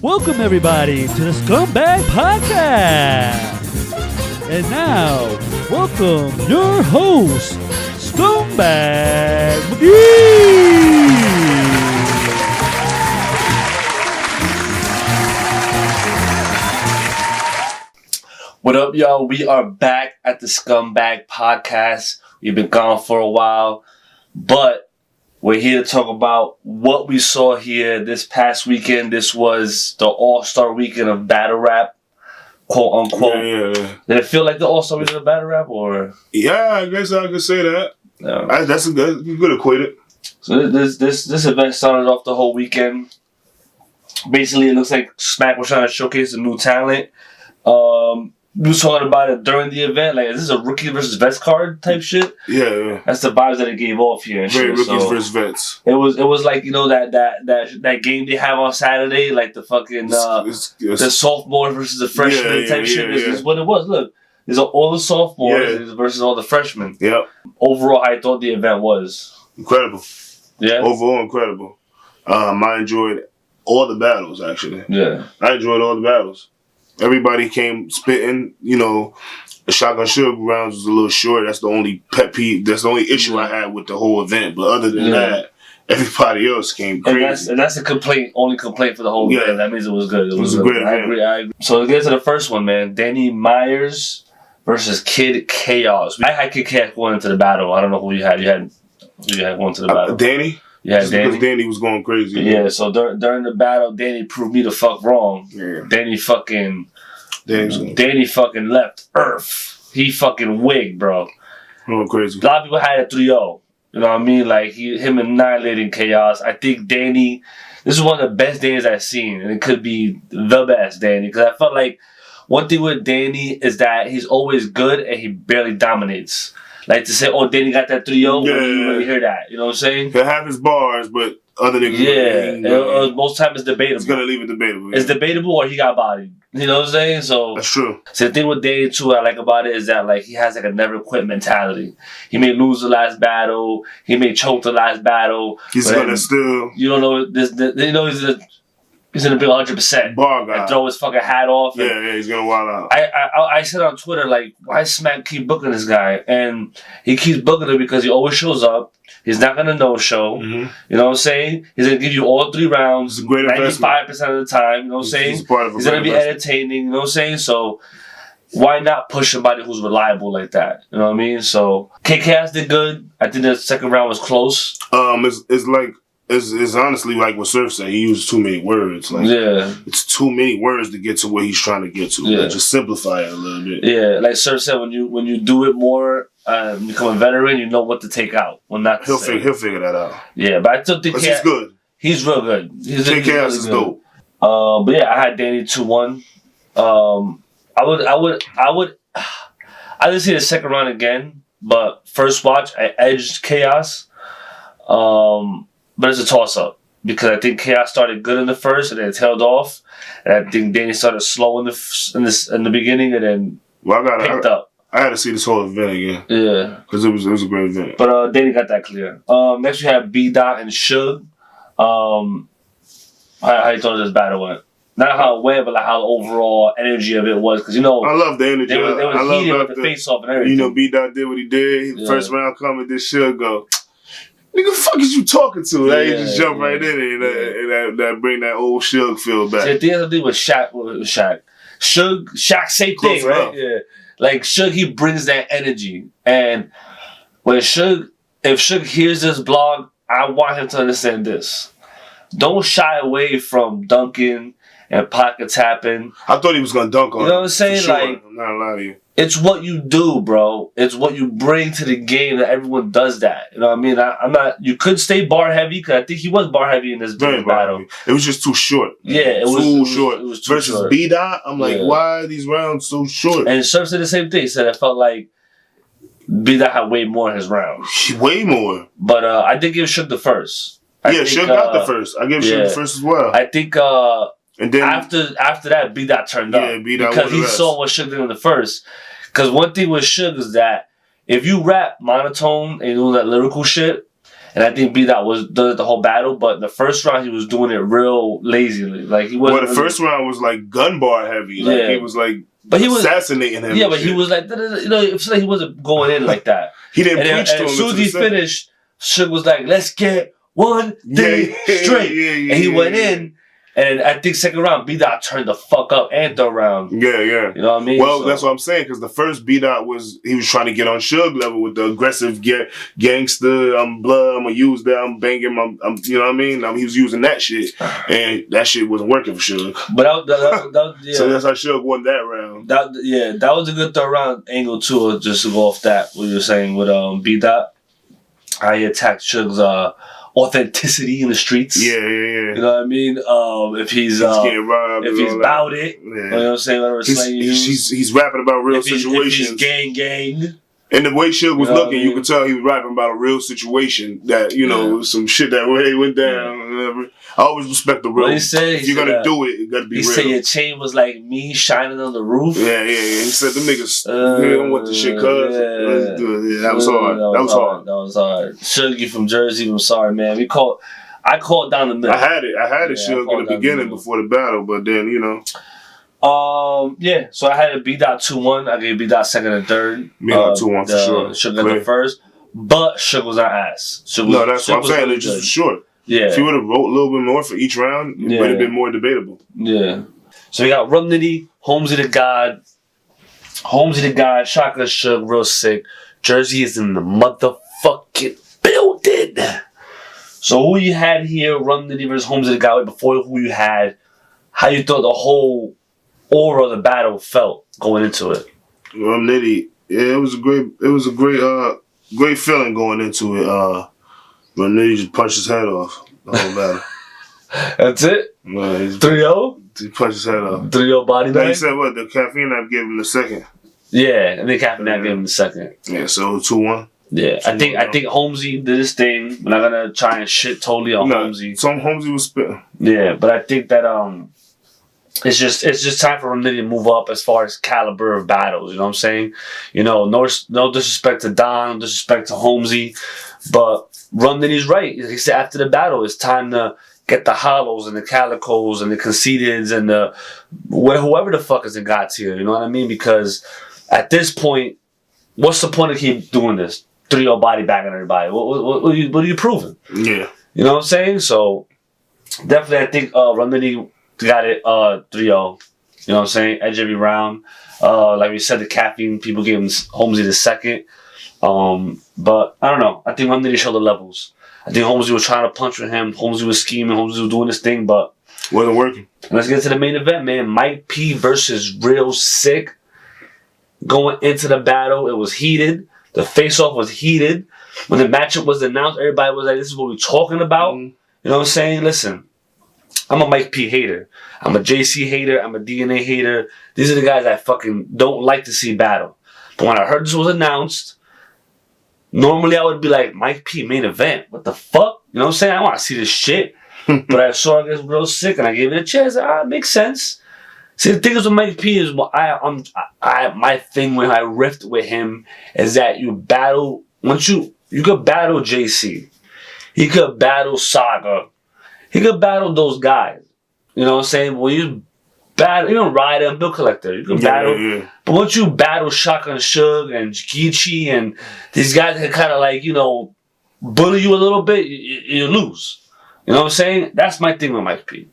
Welcome everybody to the Scumbag Podcast. And now, welcome your host, Scumbag McGee. What up, y'all? We are back at the Scumbag Podcast. We've been gone for a while, but we're here to talk about what we saw here this past weekend. This was the All-Star Weekend of battle rap, quote unquote. Yeah. Did it feel like the All-Star Weekend of battle rap, or? Yeah, I guess I could say that. Yeah. That's a good. You could equate it. So this event started off the whole weekend. Basically, it looks like Smack was trying to showcase a new talent. We was talking about it during the event. Like, is this a rookie versus vets card type shit? Yeah. That's the vibes that it gave off here. And Very shit. rookies versus vets. It was like, you know, that game they have on Saturday, like the fucking the sophomore versus the freshman type shit. This is what it was. Look, these are all the sophomores versus all the freshmen. Yep. Overall, I thought the event was incredible. Yeah. Overall, incredible. I enjoyed all the battles. Actually. Yeah. I enjoyed all the battles. Everybody came spitting. You know, the Shotgun Suge rounds was a little short. That's the only pet peeve. That's the only issue I had with the whole event. But other than that, everybody else came crazy. And that's the only complaint for the whole event. That means it was good. It was a great event. I agree. So let's get to the first one, man. Danny Myers versus Kid Chaos. I had Kid Chaos going into the battle. I don't know who you had. You had going to the battle. Danny? Yeah, Danny. Because Danny was going crazy. Yeah, so during the battle, Danny proved me the fuck wrong. Yeah. Danny fucking left Earth. He fucking wigged, bro. Going crazy. A lot of people had a 3-0. You know what I mean? Like, him annihilating Chaos. I think Danny, this is one of the best Dannys I've seen, and it could be the best Danny, because I felt like one thing with Danny is that he's always good and he barely dominates. Like, to say, oh, Danny got that 3-0, you really hear that. You know what I'm saying? He'll have his bars, but other niggas... most time it's debatable. It's going to leave it debatable. It's debatable or he got bodied. You know what I'm saying? So that's true. So the thing with Danny, too, I like about it is that, like, he has, like, a never-quit mentality. He may lose the last battle. He may choke the last battle. He's going to still... You don't know... He's gonna be 100%. Bar guy. And throw his fucking hat off. Yeah, he's gonna wild out. I said on Twitter, like, why Smack keep booking this guy? And he keeps booking him because he always shows up. He's not gonna no-show. Mm-hmm. You know what I'm saying? He's gonna give you all 3 rounds, 95% of the time. You know what I'm saying? He's gonna be entertaining. You know what I'm saying? So why not push somebody who's reliable like that? You know what I mean? So KKS did good. I think the second round was close. It's honestly like what Surf said. He used too many words. Like, it's too many words to get to where he's trying to get to. Yeah. Like, just simplify it a little bit. Yeah, like Surf said, when you do it more, become a veteran, you know what to take out. When not, he'll figure that out. Yeah, but I still think he's good. He's real good. KKS is dope. But yeah, I had Danny 2-1. I didn't see the second round again, but first watch I edged Chaos. But it's a toss-up because I think Chaos started good in the first and then tailed off, and I think Danny started slow in the beginning and then picked up. I had to see this whole event again. Yeah, because it was a great event. But Danny got that clear. Next we have B-Dot and Suge. How you thought this battle went? Not how it went, but like how the overall energy of it was. Because, you know, I love the energy. They were heated with the face-off and everything. You know, B-Dot did what he did. First round coming, this Suge go, nigga, fuck is you talking to? Like, he just jump right in it and that bring that old Suge feel back. See, the other thing with Shaq. Shaq, same thing, right? Yeah. Like, Suge, he brings that energy. And when if Suge hears this blog, I want him to understand this. Don't shy away from dunking and pocket tapping. I thought he was going to dunk on him. You know what I'm saying? Sure. Like, I'm not lying to you. It's what you do, bro. It's what you bring to the game that everyone does that. You know what I mean? I'm not... You could stay bar heavy, because I think he was bar heavy in this battle. Heavy. It was just too short. Yeah, it was too short. It was too versus short. B-Dot, I'm like, why are these rounds so short? And Surf said the same thing. He said it felt like B-Dot had way more in his round. Way more. But I did give Suge the first. Suge got the first. I gave Suge the first as well. I think... and then after that, B-Dot turned up. Yeah, B-Dot because he saw what Suge did in the first. Because one thing with Suge is that if you rap monotone and you do that lyrical shit, And I think B-Dot does it the whole battle, but the first round he was doing it real lazily. Like he wasn't. Well, the first round was like gun bar heavy. Like he was like assassinating him. Yeah, but he was like, it's like he wasn't going in like that. He didn't and preach to him. As soon as he finished, Suge was like, let's get one thing straight. And he went in. And I think second round, B-Dot turned the fuck up, and third round. Yeah. You know what I mean? Well, that's what I'm saying, because the first B-Dot he was trying to get on Suge level with the aggressive gangster, I'm blood, I'm gonna use that, I'm banging, I'm you know what I mean? He was using that shit, and that shit wasn't working for Suge. But yeah. So that's how Suge won that round. That was a good third round angle too, just to go off that, what you were saying with B-Dot. How he attacked Suge's authenticity in the streets. Yeah. You know what I mean? If he's getting robbed, if he's about it, you know what I'm saying? Whatever he's rapping about real situations. If he's gang. And the way Suge was looking, you could tell he was rapping about a real situation that, some shit that way went down or whatever. I always respect the real. If you're going to do it, it got to be real. He said your chain was like me shining on the roof. Yeah. He said them niggas, they don't want the shit, cuz. Yeah, that was hard. That was hard. Suge from Jersey, I'm sorry, man. I called down the middle. I had it Suge in the beginning before the battle, but then, so I had a B-Dot 2-1. I gave B-Dot second and third. B-Dot 2-1 for sure. Suge got the first, but Suge was our ass. That's what I'm saying. It's just short. Yeah. If you would have wrote a little bit more for each round, it would have been more debatable. Yeah. So we got Rum Nitty, Holmzie Da God, Shotgun Suge, real sick. Jersey is in the motherfucking building. So who you had here, Rum Nitty versus Holmzie Da God, before who you had, how you thought the whole aura of the battle felt going into it? Rum Nitty, it was a great feeling going into it. Rum Nitty just punched his head off the whole battle. That's it? 3-0? He punched his head off. 3-0 body bag? He said what? The caffeine I gave him the second. Yeah, and the caffeine I gave him the second. Yeah, so 2-1. Yeah, I think Holmzie did his thing. We're not gonna try and shit totally on Holmzie. Some Holmzie was spitting. Yeah, but I think that it's just time for Rum Nitty to move up as far as caliber of battles. You know what I'm saying? No disrespect to Don, no disrespect to Holmzie, but Rum Nitty's right. He said after the battle, it's time to get the hollows and the calicos and the conceiteds and whoever the fuck is in God's here. You know what I mean? Because at this point, what's the point of keep doing this? 3-0 body bagging everybody. What are you proving? Yeah. You know what I'm saying? So definitely, I think Rum Nitty got it 3-0. You know what I'm saying? Edge every round. Like we said, the caffeine people gave him Holmzie the second. But I don't know. I think Rum Nitty showed the levels. I think Holmzie was trying to punch with him. Holmzie was scheming. Holmzie was doing his thing, but wasn't working. Let's get to the main event, man. Mike P versus Real Sikh. Going into the battle, it was heated. The face-off was heated. When the matchup was announced, everybody was like, this is what we're talking about. You know what I'm saying? Listen, I'm a Mike P hater. I'm a JC hater. I'm a DNA hater. These are the guys I fucking don't like to see battle. But when I heard this was announced, normally I would be like, Mike P main event. What the fuck? You know what I'm saying? I want to see this shit. But I saw it against Real Sikh and I gave it a chance. It makes sense. See, the thing is with Mike P is my thing when I riffed with him is that you battle, once you could battle JC. He could battle Saga. He could battle those guys. You know what I'm saying? When you battle, even Ryder and Bill Collector, you can battle. Yeah. But once you battle Shotgun Suge and Geechee and these guys that kind of like, bully you a little bit, you lose. You know what I'm saying? That's my thing with Mike P.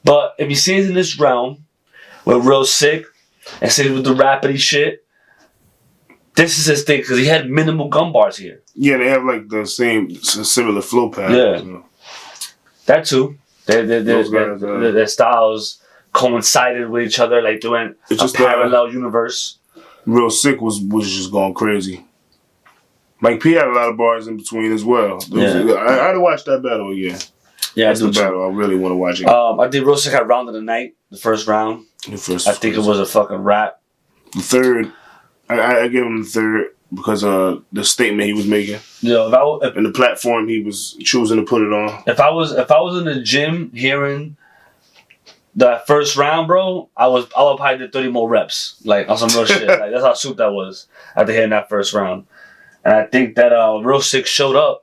But if he stays in this realm, with Real Sikh, and stays with the rapidy shit, this is his thing, because he had minimal gun bars here. Yeah, they have like the similar flow pattern. Yeah. That too. Their styles coincided with each other, like they went a parallel universe. Real Sikh was just going crazy. Mike P had a lot of bars in between as well. I had to watch that battle again. Yeah, that's the battle. I really want to watch it. I think Real Sikh had round of the night, the first round. I think it was a fucking wrap. The third, I gave him the third because of the statement he was making. Yeah, and the platform he was choosing to put it on. If I was in the gym hearing that first round, bro, I would probably do 30 more reps, like on some real shit. Like that's how soup that was after hitting that first round. And I think that Real Sikh showed up.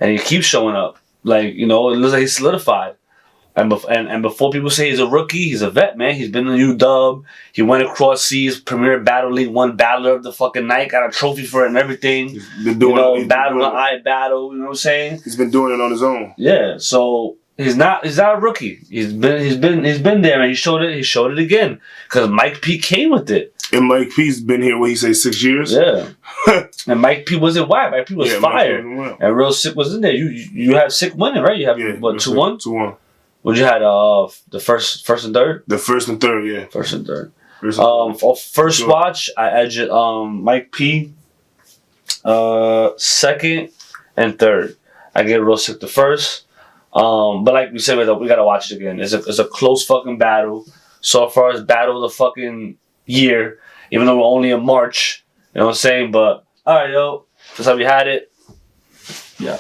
and he keeps showing up. Like, you know, it looks like he's solidified. And before people say he's a rookie, he's a vet, man. He's been in the UW. He went across seas, Premier Battle League, won Battler of the fucking Night, got a trophy for it and everything. He's been doing battle the eye battle. You know what I'm saying? He's been doing it on his own. Yeah. So he's not a rookie. He's been there, and he showed it again. Because Mike P came with it. And Mike P's been here. What he say, 6 years? Yeah. And Mike P wasn't whack. Mike P was fire. And Real Sick was in there. You had Sick winning, right? You have what 2-1? 2-1. What you had? The first and third. The first and third, yeah. First and third. For first watch, I edged Mike P. Second and third. I get Real Sick the first. But like we said, we gotta watch it again. It's a close fucking battle. So far as battle of the fucking year, even though we're only in March. You know what I'm saying? But alright, yo, that's how we had it. Yeah.